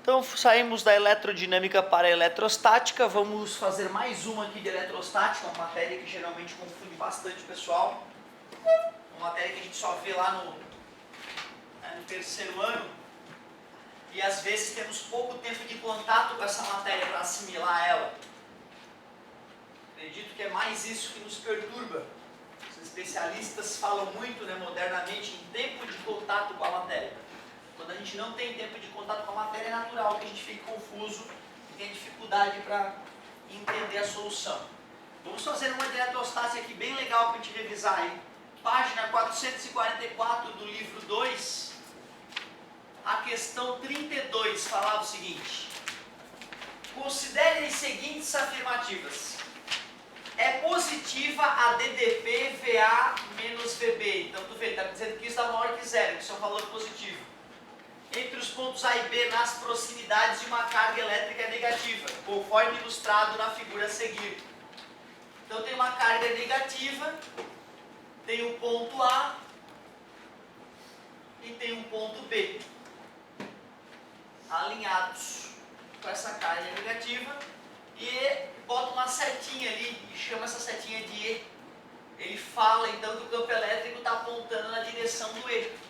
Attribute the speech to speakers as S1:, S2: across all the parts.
S1: Então saímos da eletrodinâmica para a eletrostática, vamos fazer mais uma aqui de eletrostática, uma matéria que geralmente confunde bastante o pessoal, uma matéria que a gente só vê lá no terceiro ano, e às vezes temos pouco tempo de contato com essa matéria para assimilar ela. Acredito que é mais isso que nos perturba. Os especialistas falam muito, modernamente, em tempo de contato com a matéria. Quando a gente não tem tempo de contato com a matéria, é natural que a gente fique confuso e tenha dificuldade para entender a solução. Vamos fazer uma de eletrostática aqui bem legal para a gente revisar aí. Página 444 do livro 2, a questão 32 falava o seguinte: considere as seguintes afirmativas. É positiva a DDP VA menos VB. Então tu vê, ele está dizendo que isso dá maior que zero, que isso é um valor positivo. Entre os pontos A e B, nas proximidades de uma carga elétrica negativa, conforme ilustrado na figura a seguir. Então tem uma carga negativa, tem o ponto A e tem um ponto B, alinhados com essa carga negativa, e bota uma setinha ali e chama essa setinha de E. Ele fala então que o campo elétrico está apontando na direção do E.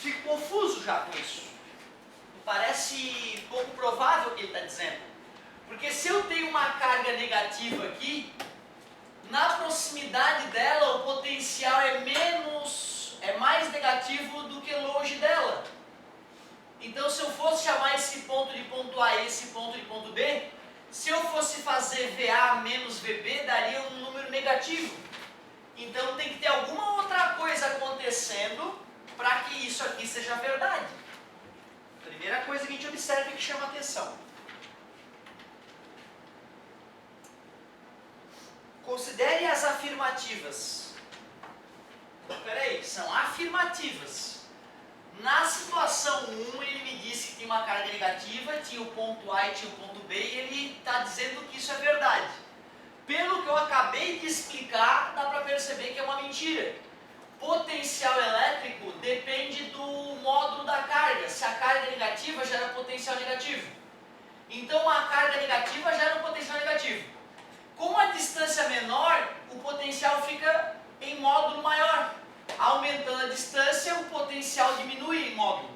S1: Fico confuso já com isso. Parece pouco provável o que ele está dizendo. Porque se eu tenho uma carga negativa aqui, na proximidade dela o potencial é mais negativo do que longe dela. Então se eu fosse chamar esse ponto de ponto A e esse ponto de ponto B, se eu fosse fazer VA menos VB, daria um número negativo. Então tem que ter alguma outra coisa acontecendo para que isso aqui seja verdade. Primeira coisa que a gente observa e que chama atenção. Considere as afirmativas. Peraí, são afirmativas. Na situação 1, ele me disse que tinha uma carga negativa, tinha o ponto A e tinha o ponto B, e ele está dizendo que isso é verdade. Pelo que eu acabei de explicar, dá para perceber que é uma mentira. Potencial elétrico depende do módulo da carga. Se a carga é negativa, gera potencial negativo. Então a carga negativa gera um potencial negativo. Com a distância menor, o potencial fica em módulo maior. Aumentando a distância, o potencial diminui em módulo.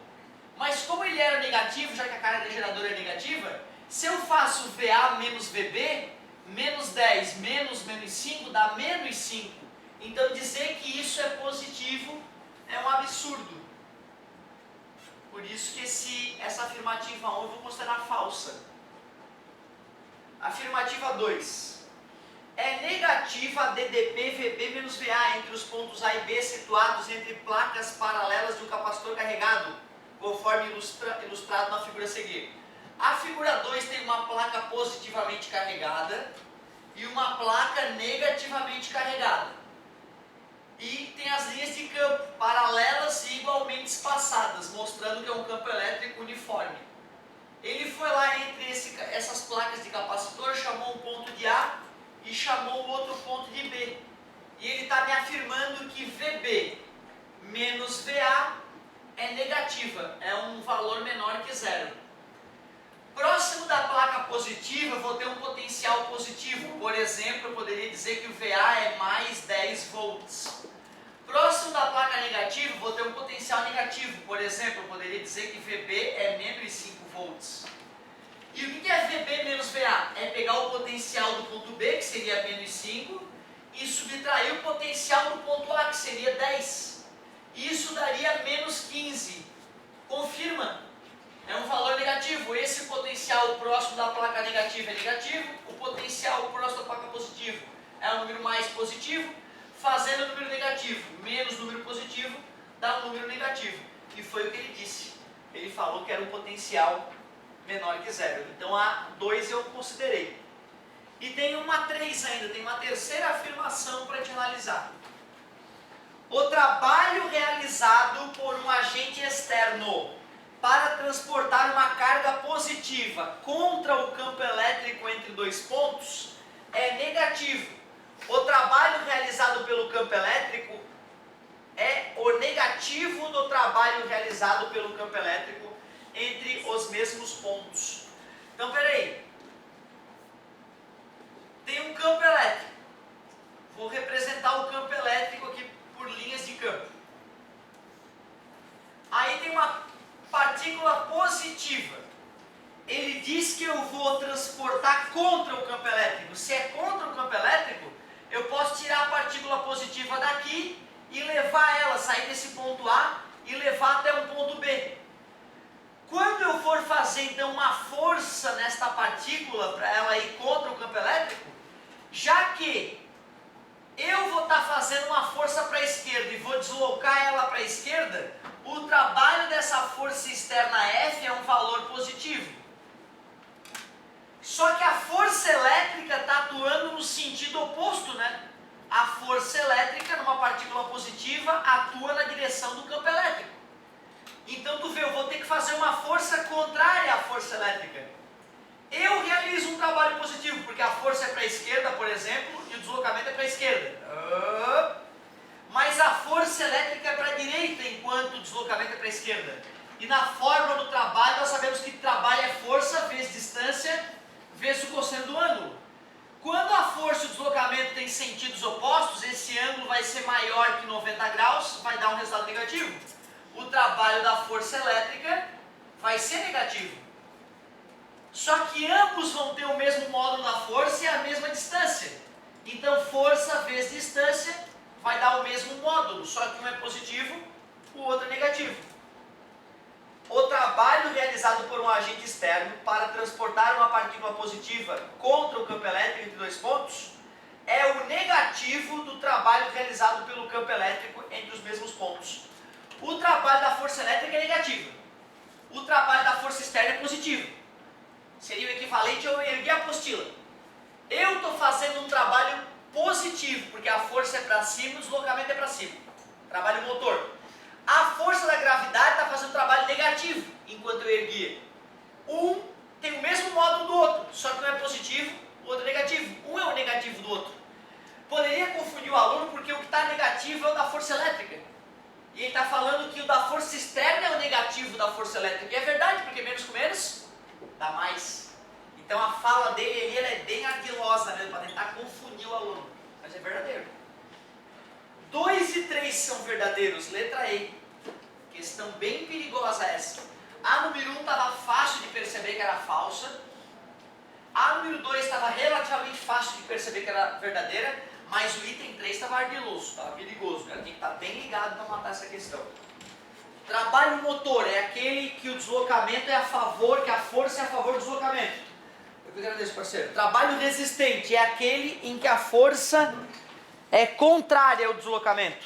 S1: Mas como ele era negativo, já que a carga geradora é negativa, se eu faço VA menos VB, menos 10 menos 5 dá menos 5. Então dizer que isso é positivo é um absurdo. Por isso que essa afirmativa 1 eu vou considerar falsa. Afirmativa 2. É negativa a DDP VB menos VA entre os pontos A e B situados entre placas paralelas de um capacitor carregado, conforme ilustrado na figura a seguir. A figura 2 tem uma placa positivamente carregada e uma placa negativamente carregada. E tem as linhas de campo paralelas e igualmente espaçadas, mostrando que é um campo elétrico uniforme. Ele foi lá entre essas placas de capacitor, chamou um ponto de A e chamou o outro ponto de B. E ele está me afirmando que VB menos VA é negativa, é um valor menor que zero. Próximo da placa positiva, eu vou ter um potencial positivo. Por exemplo, eu poderia dizer que o VA é mais 10 volts. Próximo da placa negativa, vou ter um potencial negativo. Por exemplo, eu poderia dizer que VB é menos 5 volts. E o que é VB menos VA? É pegar o potencial do ponto B, que seria menos 5, e subtrair o potencial do ponto A, que seria 10. Isso daria menos 15. Confirma. É um valor negativo. Esse potencial próximo da placa negativa é negativo, o potencial próximo da placa positiva é um número mais positivo. Fazendo o número negativo menos número positivo dá um número negativo. E foi o que ele disse. Ele falou que era um potencial menor que zero. Então a 2 eu considerei. E tem uma 3 ainda, tem uma terceira afirmação para te analisar. O trabalho realizado por um agente externo para transportar uma carga positiva contra o campo elétrico entre dois pontos é negativo. O trabalho realizado pelo campo elétrico é o negativo do trabalho realizado pelo campo elétrico entre os mesmos pontos. Então, peraí. Tem um campo elétrico. Vou representar o campo elétrico aqui por linhas de campo. Aí tem uma partícula positiva. Ele diz que eu vou transportar contra o campo elétrico. Se é contra o campo elétrico, eu posso tirar a partícula positiva daqui e levar ela, sair desse ponto A e levar até um ponto B. Quando eu for fazer então uma força nesta partícula para ela ir contra o campo elétrico, já que eu vou estar fazendo uma força para a esquerda e vou deslocar ela para a esquerda, o trabalho dessa força externa F é um valor positivo. Só que a força elétrica está atuando no sentido oposto, né? A força elétrica numa partícula positiva atua na direção do campo elétrico. Então tu vê, eu vou ter que fazer uma força contrária à força elétrica. Eu realizo um trabalho positivo, porque a força é para a esquerda, por exemplo, e o deslocamento é para a esquerda. Mas a força elétrica é para a direita, enquanto o deslocamento é para a esquerda. E na fórmula do trabalho, nós sabemos que trabalho é força vezes distância vezes o cosseno do ângulo. Quando a força e o deslocamento têm sentidos opostos, esse ângulo vai ser maior que 90 graus, vai dar um resultado negativo. O trabalho da força elétrica vai ser negativo. Só que ambos vão ter o mesmo módulo da força e a mesma distância. Então força vezes distância vai dar o mesmo módulo, só que um é positivo, o outro é negativo. O trabalho realizado por um agente externo para transportar uma partícula positiva contra o campo elétrico entre dois pontos é o negativo do trabalho realizado pelo campo elétrico entre os mesmos pontos. O trabalho da força elétrica é negativo. O trabalho da força externa é positivo. Seria o equivalente a eu erguer a apostila. Eu estou fazendo um trabalho positivo, porque a força é para cima e o deslocamento é para cima. Trabalho motor. A força da gravidade está fazendo um trabalho negativo, enquanto eu erguia. Um tem o mesmo módulo do outro, só que um é positivo, o outro é negativo. Um é o negativo do outro. Poderia confundir o aluno porque o que está negativo é o da força elétrica. E ele está falando que o da força externa é o negativo da força elétrica. E é verdade, porque menos com menos dá mais. Então a fala dele ali, ela é bem ardilosa mesmo, para tentar confundir o aluno. Mas é verdadeiro. 2 e 3 são verdadeiros, letra E. Questão bem perigosa essa. A número 1 estava fácil de perceber que era falsa. A número 2 estava relativamente fácil de perceber que era verdadeira. Mas o item 3 estava ardiloso, estava perigoso. Ela tem que estar bem ligado para matar essa questão. Trabalho motor é aquele que o deslocamento é a favor, que a força é a favor do deslocamento. Eu agradeço, parceiro. Trabalho resistente é aquele em que a força é contrária ao deslocamento.